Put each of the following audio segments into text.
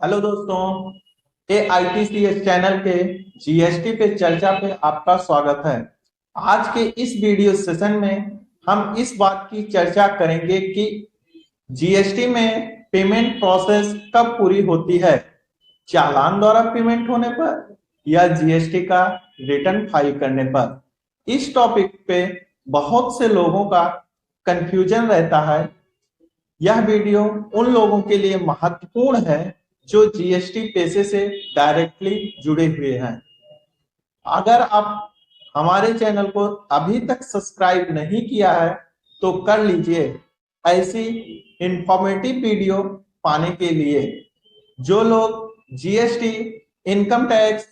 Hello दोस्तों, ए ITCS channel के GST पे चर्चा पे आपका स्वागत है। आज के इस वीडियो सेशन में हम इस बात की चर्चा करेंगे कि जीएसटी में पेमेंट प्रोसेस कब पूरी होती है, चालान द्वारा पेमेंट होने पर या जीएसटी का रिटर्न फाइल करने पर। इस टॉपिक पे बहुत से लोगों का कंफ्यूजन रहता है। यह वीडियो उन लोगों के लिए महत्वपूर्ण है जो जीएसटी पेशे से डायरेक्टली जुड़े हुए हैं। अगर आप हमारे चैनल को अभी तक सब्सक्राइब नहीं किया है तो कर लीजिए, ऐसी इंफॉर्मेटिव वीडियो पाने के लिए। जो लोग जीएसटी, इनकम टैक्स,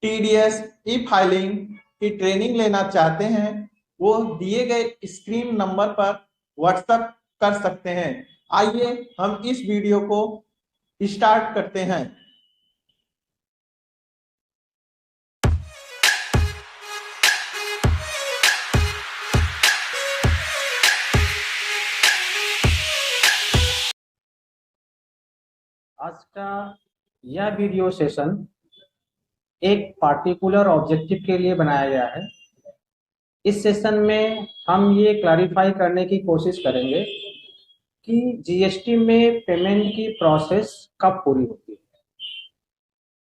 टीडीएस, ई फाइलिंग की ट्रेनिंग लेना चाहते हैं वो दिए गए स्क्रीन नंबर पर व्हाट्सएप कर सकते हैं। आइए हम इस वीडियो को स्टार्ट करते हैं। आज का यह वीडियो सेशन एक पार्टिकुलर ऑब्जेक्टिव के लिए बनाया गया है। इस सेशन में हम ये क्लैरिफाई करने की कोशिश करेंगे कि जीएसटी में पेमेंट की प्रोसेस कब पूरी होती है।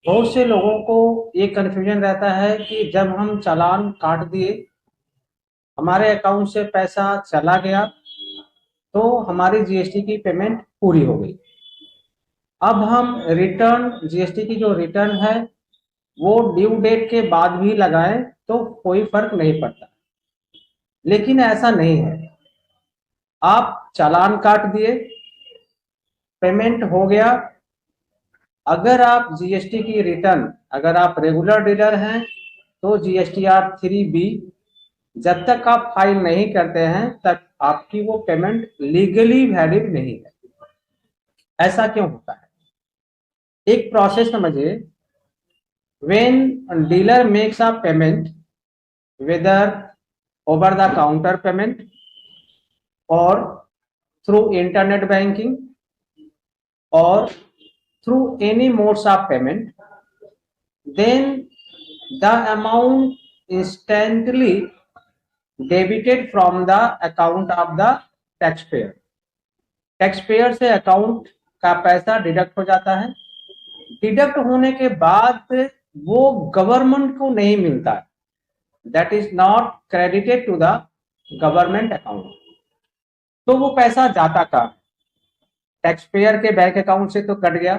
बहुत से लोगों को ये कन्फ्यूजन रहता है कि जब हम चालान काट दिए, हमारे अकाउंट से पैसा चला गया, तो हमारी जीएसटी की पेमेंट पूरी हो गई। अब हम रिटर्न, जीएसटी की जो रिटर्न है वो ड्यू डेट के बाद भी लगाएं तो कोई फर्क नहीं पड़ता। लेकिन ऐसा नहीं है। आप चालान काट दिए, पेमेंट हो गया। अगर आप जीएसटी की रिटर्न, अगर आप रेगुलर डीलर हैं तो जीएसटीआर 3B जब तक आप फाइल नहीं करते हैं तब आपकी वो पेमेंट लीगली वैलिड नहीं है। ऐसा क्यों होता है? एक प्रोसेस समझिए। When dealer makes a payment, whether over the counter payment or through internet banking or through any modes of payment, then the amount instantly debited from the account of the taxpayer. Taxpayer से account का पैसा deduct हो जाता है। Deduct होने के बाद वो गवर्नमेंट को नहीं मिलता है। That is not credited to the government account. तो वो पैसा जाता कहाँ? टैक्स पेयर के बैंक अकाउंट से तो कट गया,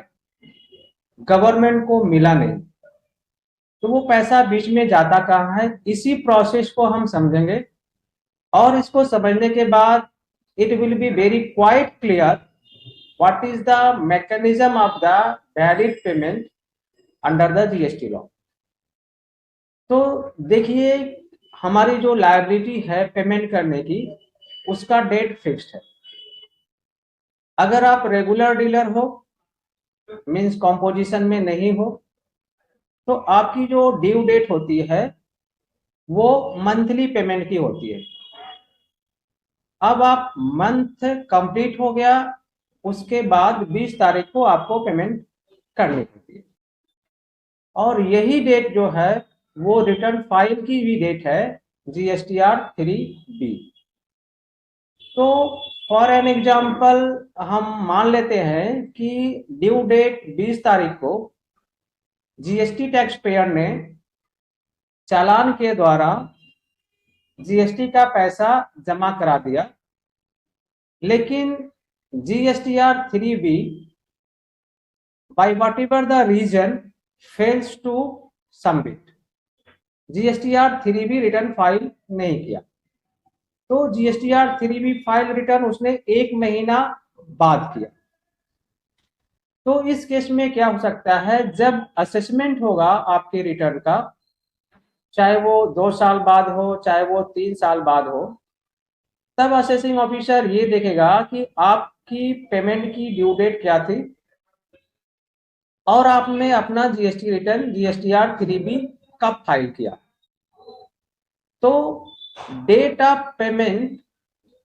गवर्नमेंट को मिला नहीं, तो वो पैसा बीच में जाता कहाँ है? इसी प्रोसेस को हम समझेंगे और इसको समझने के बाद it will be very quite clear what is the mechanism of the valid payment under the GST law. तो देखिए, हमारी जो लायबिलिटी है पेमेंट करने की, उसका डेट फिक्स्ड है। अगर आप रेगुलर डीलर हो, मींस कॉम्पोजिशन में नहीं हो, तो आपकी जो ड्यू डेट होती है वो मंथली पेमेंट की होती है। अब आप मंथ कंप्लीट हो गया, उसके बाद 20 तारीख को आपको पेमेंट करनी होती है। और यही डेट जो है वो रिटर्न फाइल की भी डेट है, जीएसटीआर 3B। तो फॉर एन एग्जाम्पल हम मान लेते हैं कि ड्यू डेट 20 तारीख को जीएसटी टैक्स पेयर ने चालान के द्वारा जीएसटी का पैसा जमा करा दिया, लेकिन GSTR 3B by whatever the reason fails to submit, GSTR 3B return file नहीं किया। तो जीएसटीआर 3B फाइल रिटर्न उसने 1 महीना बाद किया। तो इस केस में क्या हो सकता है? जब असेसमेंट होगा आपके रिटर्न का, चाहे वो 2 साल बाद हो, चाहे वो 3 साल बाद हो, तब असेसिंग ऑफिसर ये देखेगा कि आपकी पेमेंट की ड्यू डेट क्या थी और आपने अपना जीएसटी रिटर्न जीएसटीआर 3B कब फाइल किया। तो date of payment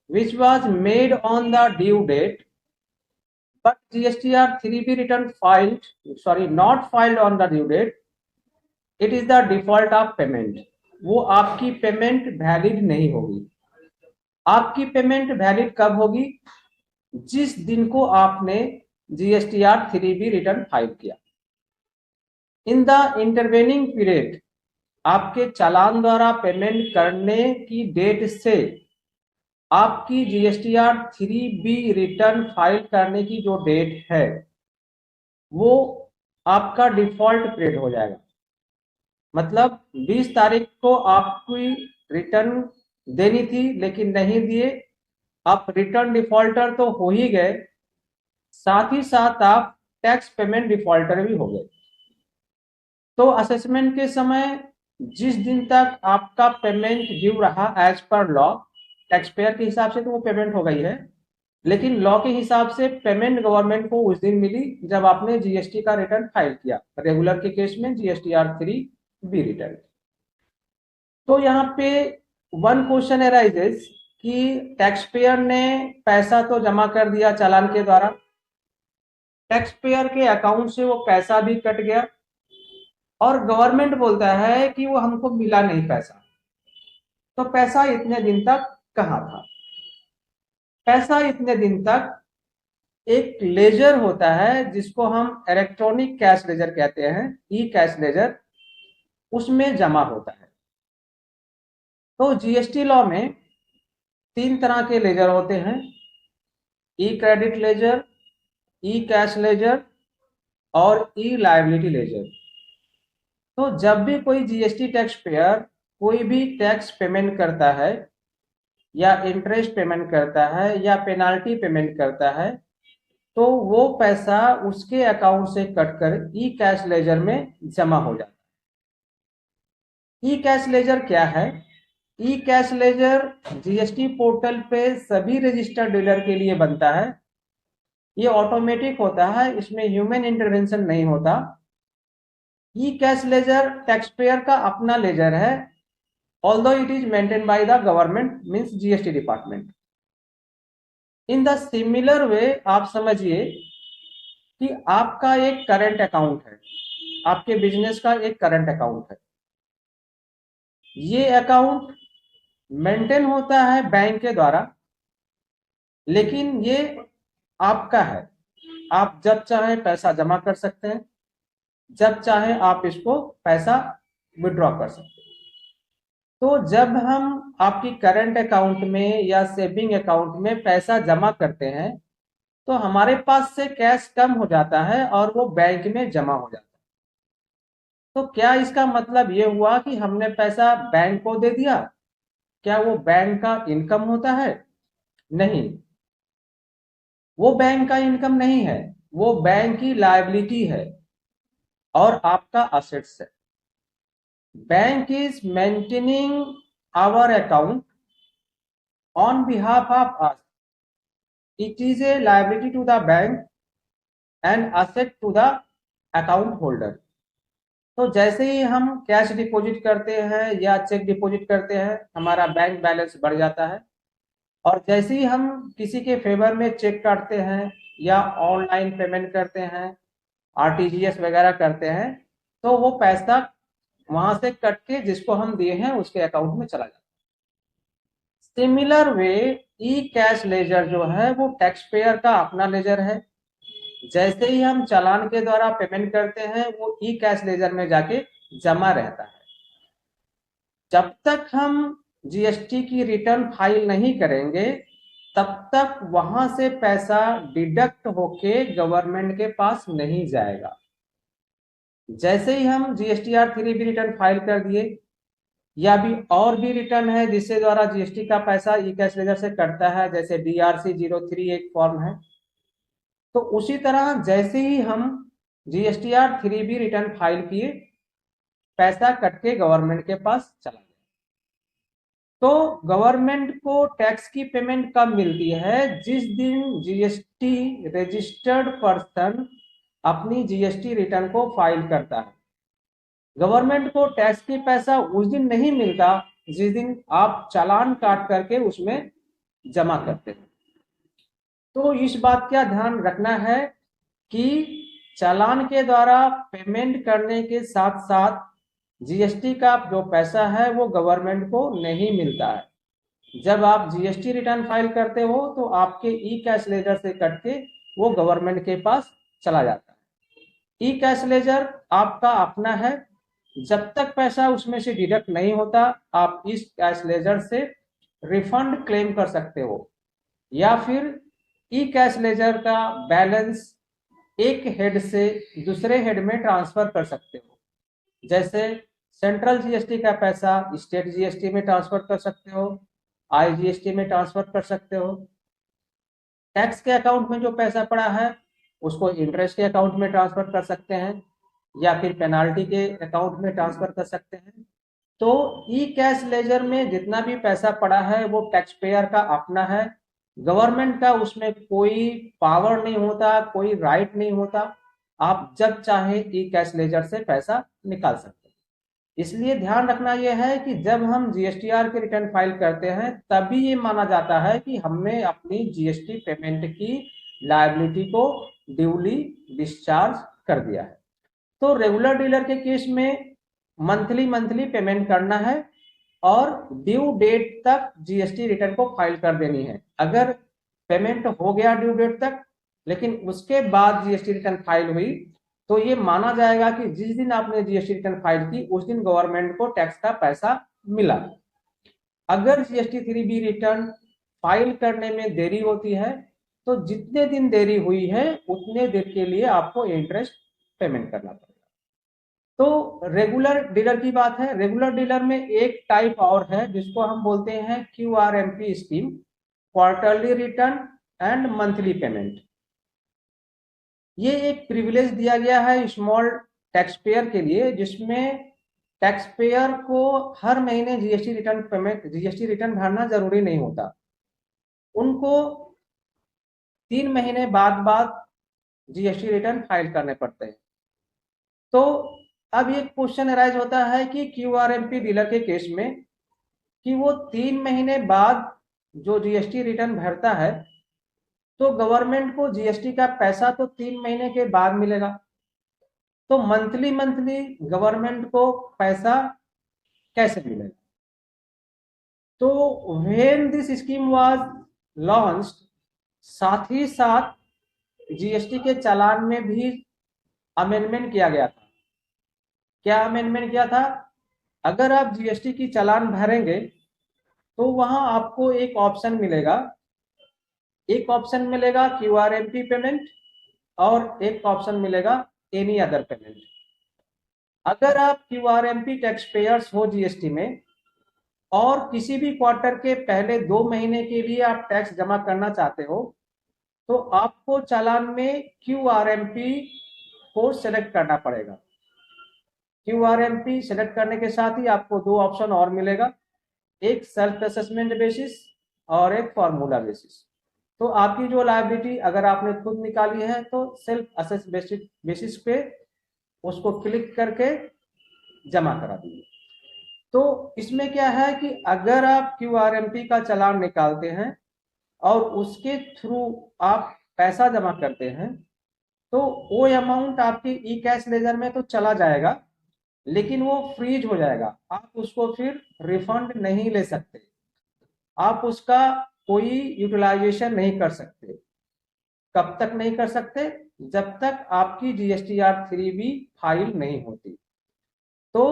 which was made on the due date but GSTR 3B return filed, sorry, not filed on the due date, it is the default of payment. वो आपकी payment valid नहीं होगी। आपकी payment valid कब होगी? जिस दिन को आपने GSTR 3B रिटर्न फाइल किया। इन द इंटरवेनिंग पीरियड, आपके चालान द्वारा पेमेंट करने की डेट से आपकी GSTR 3B रिटर्न फाइल करने की जो डेट है वो आपका डिफॉल्ट पीरियड हो जाएगा। मतलब 20 तारीख को आपकी रिटर्न देनी थी लेकिन नहीं दिए, आप रिटर्न डिफॉल्टर तो हो ही गए, साथ ही साथ आप टैक्स पेमेंट डिफॉल्टर भी हो गए। तो असेसमेंट के समय जिस दिन तक आपका पेमेंट ड्यू रहा as per law, tax payer के हिसाब से तो वो पेमेंट हो गई है, लेकिन लॉ के हिसाब से पेमेंट गवर्नमेंट को उस दिन मिली जब आपने जीएसटी का रिटर्न फाइल किया। रेगुलर के केस में GSTR 3B रिटर्न। तो यहाँ पे वन क्वेश्चन अराइजेस कि टैक्स पेयर ने पैसा तो जमा कर दिया चालान के द्वारा, टैक्स पेयर के अकाउंट से वो पैसा भी कट गया और गवर्नमेंट बोलता है कि वो हमको मिला नहीं पैसा। तो पैसा इतने दिन तक कहाँ था? पैसा इतने दिन तक एक लेजर होता है जिसको हम इलेक्ट्रॉनिक कैश लेजर कहते हैं, ई कैश लेजर, उसमें जमा होता है। तो जीएसटी लॉ में 3 तरह के लेजर होते हैं, ई क्रेडिट लेजर, ई कैश लेजर और ई लायबिलिटी लेजर। तो जब भी कोई जीएसटी टैक्स पेयर कोई भी टैक्स पेमेंट करता है या इंटरेस्ट पेमेंट करता है या पेनाल्टी पेमेंट करता है तो वो पैसा उसके अकाउंट से कटकर ई कैश लेजर में जमा हो जाता है। ई कैश लेजर क्या है? ई कैश लेजर जीएसटी पोर्टल पे सभी रजिस्टर्ड डीलर के लिए बनता है। ये ऑटोमेटिक होता है, इसमें ह्यूमन इंटरवेंशन नहीं होता। ई कैश लेजर टैक्स पेयर का अपना लेजर है, although it is maintain by the government means GST department. In the similar way आप समझिए कि आपका एक करंट अकाउंट है, आपके बिजनेस का एक करंट अकाउंट है। ये अकाउंट मेंटेन होता है बैंक के द्वारा, लेकिन ये आपका है। आप जब चाहे पैसा जमा कर सकते हैं, जब चाहे आप इसको पैसा विड्रॉ कर सकते हैं। तो जब हम आपकी करंट अकाउंट में या सेविंग अकाउंट में पैसा जमा करते हैं तो हमारे पास से कैश कम हो जाता है और वो बैंक में जमा हो जाता है। तो क्या इसका मतलब ये हुआ कि हमने पैसा बैंक को दे दिया? क्या वो बैंक का इनकम होता है? नहीं, वो बैंक का इनकम नहीं है, वो बैंक की लायबिलिटी है और आपका असेट्स है। Bank is maintaining our account on behalf of us. It is a liability to the bank and asset to the account holder. तो जैसे ही हम कैश डिपॉजिट करते हैं या चेक डिपॉजिट करते हैं, हमारा बैंक बैलेंस बढ़ जाता है, और जैसे ही हम किसी के फेवर में चेक काटते हैं या ऑनलाइन पेमेंट करते हैं, आरटीजीएस वगैरह करते हैं, तो वो पैसा वहां से कट के जिसको हम दिए हैं उसके अकाउंट में चला जाता है। सिमिलर वे ई कैश लेजर जो है वो टैक्स पेयर का अपना लेजर है। जैसे ही हम चालान के द्वारा पेमेंट करते हैं वो ई कैश लेजर में जाके जमा रहता है। जब तक हम जीएसटी की रिटर्न फाइल नहीं करेंगे तब तक वहां से पैसा डिडक्ट होके गवर्नमेंट के पास नहीं जाएगा। जैसे ही हम GSTR 3B रिटर्न फाइल कर दिए या भी और भी रिटर्न है जिससे द्वारा जीएसटी का पैसा ई कैश लेजर से कटता है, जैसे DRC 03 एक फॉर्म है, तो उसी तरह जैसे ही हम GSTR 3B रिटर्न फाइल किए पैसा कट के गवर्नमेंट के पास चला गया। तो गवर्नमेंट को टैक्स की पेमेंट कब मिलती है? जिस दिन जीएसटी रजिस्टर्ड पर्सन अपनी जीएसटी रिटर्न को फाइल करता है। गवर्नमेंट को टैक्स की पैसा उस दिन नहीं मिलता जिस दिन आप चालान काट करके उसमें जमा करते हैं। तो इस बात का ध्यान रखना है कि चालान के द्वारा पेमेंट करने के साथ साथ जीएसटी का जो पैसा है वो गवर्नमेंट को नहीं मिलता है। जब आप जीएसटी रिटर्न फाइल करते हो तो आपके ई कैश लेजर से कट के वो गवर्नमेंट के पास चला जाता है। ई कैश लेजर आपका अपना है, जब तक पैसा उसमें से डिडक्ट नहीं होता आप इस कैश लेजर से रिफंड क्लेम कर सकते हो, या फिर ई कैश लेजर का बैलेंस एक हेड से दूसरे हेड में ट्रांसफर कर सकते हो। जैसे सेंट्रल जीएसटी का पैसा स्टेट जीएसटी में ट्रांसफर कर सकते हो, आईजीएसटी में ट्रांसफर कर सकते हो। टैक्स के अकाउंट में जो पैसा पड़ा है उसको इंटरेस्ट के अकाउंट में ट्रांसफर कर सकते हैं, या फिर पेनाल्टी के अकाउंट में ट्रांसफर कर सकते हैं। तो ई कैश लेजर में जितना भी पैसा पड़ा है वो टैक्स पेयर का अपना है, गवर्नमेंट का उसमें कोई पावर नहीं होता, कोई राइट नहीं होता। आप जब चाहे ई कैश लेजर से पैसा निकाल सकते हैं। इसलिए ध्यान रखना यह है कि जब हम जीएसटीआर के रिटर्न फाइल करते हैं तभी ये माना जाता है कि हमने अपनी जीएसटी पेमेंट की लायबिलिटी को ड्यूली डिस्चार्ज कर दिया है। तो रेगुलर डीलर के केस में मंथली पेमेंट करना है और ड्यू डेट तक जीएसटी रिटर्न को फाइल कर देनी है। अगर पेमेंट हो गया ड्यू डेट तक लेकिन उसके बाद जीएसटी रिटर्न फाइल हुई तो ये माना जाएगा कि जिस दिन आपने जीएसटी रिटर्न फाइल की उस दिन गवर्नमेंट को टैक्स का पैसा मिला। अगर जीएसटी 3B रिटर्न फाइल करने में देरी होती है तो जितने दिन देरी हुई है उतने दिन के लिए आपको इंटरेस्ट पेमेंट करना पड़ेगा। तो रेगुलर डीलर की बात है। रेगुलर डीलर में एक टाइप और है जिसको हम बोलते हैं QRMP scheme, quarterly return and monthly payment. ये एक प्रिविलेज दिया गया है स्मॉल टैक्स पेयर के लिए, जिसमें टैक्स पेयर को हर महीने जीएसटी रिटर्न भरना जरूरी नहीं होता। उनको 3 महीने बाद जीएसटी रिटर्न फाइल करने पड़ते हैं। तो अब ये क्वेश्चन अराइज होता है कि QRMP डीलर के केस में कि वो 3 महीने बाद जो जीएसटी रिटर्न भरता है तो गवर्नमेंट को जीएसटी का पैसा तो 3 महीने के बाद मिलेगा, तो मंथली गवर्नमेंट को पैसा कैसे मिलेगा? तो when this scheme was launched, साथ ही साथ जीएसटी के चालान में भी अमेंडमेंट किया गया था। क्या अमेंडमेंट किया था? अगर आप जीएसटी की चालान भरेंगे तो वहां आपको एक ऑप्शन मिलेगा QRMP पेमेंट और एक ऑप्शन मिलेगा एनी अदर पेमेंट। अगर आप QRMP टैक्स पेयर्स हो जीएसटी में और किसी भी क्वार्टर के पहले 2 महीने के लिए आप टैक्स जमा करना चाहते हो तो आपको चालान में QRMP को सेलेक्ट करना पड़ेगा। QRMP सेलेक्ट करने के साथ ही आपको 2 ऑप्शन और मिलेगा, एक सेल्फ असेसमेंट बेसिस और एक फॉर्मूला बेसिस। तो आपकी जो लायबिलिटी अगर आपने खुद निकाली है तो सेल्फ असेस बेसिस पे उसको क्लिक करके जमा करा दीजिए। तो इसमें क्या है कि अगर आप QRMP का चालान निकालते हैं और उसके थ्रू आप पैसा जमा करते हैं तो वो अमाउंट आपके ई कैश लेजर में तो चला जाएगा लेकिन वो फ्रीज हो जाएगा, आप उसको फिर रिफंड नहीं ले सकते, आप उसका कोई यूटिलाइजेशन नहीं कर सकते। कब तक नहीं कर सकते? जब तक आपकी GSTR 3B फाइल नहीं होती। तो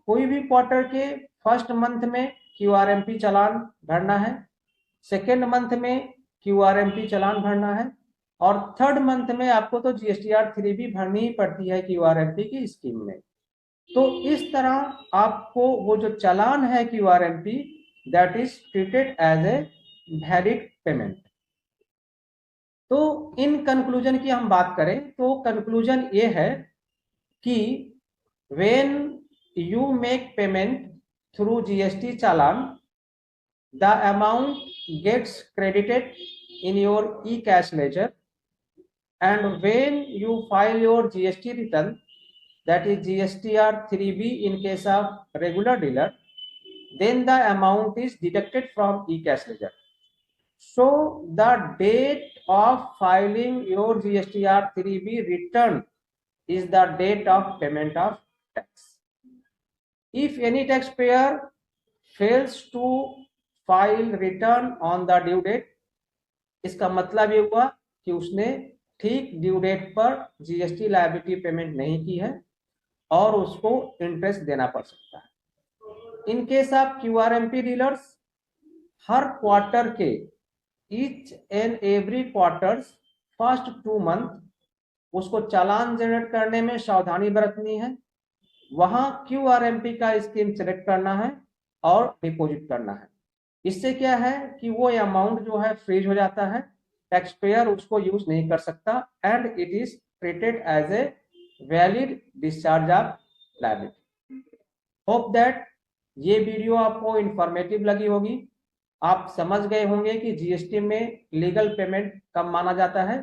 कोई भी क्वार्टर के फर्स्ट मंथ में QRMP चालान भरना है, सेकेंड मंथ में QRMP चालान भरना है और थर्ड मंथ में आपको तो GSTR 3B भरनी ही पड़ती है QRMP की स्कीम में। तो इस तरह आपको वो जो चालान है QRMP that is treated as a valid payment. तो इन कंक्लूजन की हम बात करें तो कंक्लूजन ये है कि when you make payment through GST challan the amount gets credited in your e cash ledger and when you file your GST return that is GSTR 3B in case of regular dealer, then the amount is deducted from e-cash ledger. So the date of filing your GSTR 3B return is the date of payment of tax. If any taxpayer fails to file return on the due date, इसका मतलब ये हुआ कि उसने ठीक due date पर GST liability payment नहीं की है और उसको इंटरेस्ट देना पड़ सकता है। In case of QRMP dealers, हर क्वार्टर के each and every quarters first 2 month उसको चालान जनरेट करने में सावधानी बरतनी है। वहां क्यूआरएमपी का स्कीम सेलेक्ट करना है और डिपॉजिट करना है। इससे क्या है कि वो अमाउंट जो है फ्रीज हो जाता है, टैक्स पेयर उसको यूज नहीं कर सकता and it is treated as a valid discharge of liability. Hope that ये वीडियो आपको इंफॉर्मेटिव लगी होगी। आप समझ गए होंगे कि जीएसटी में लीगल पेमेंट कब माना जाता है।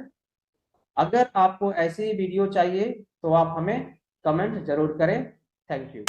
अगर आपको ऐसी वीडियो चाहिए तो आप हमें कमेंट जरूर करें। Thank you.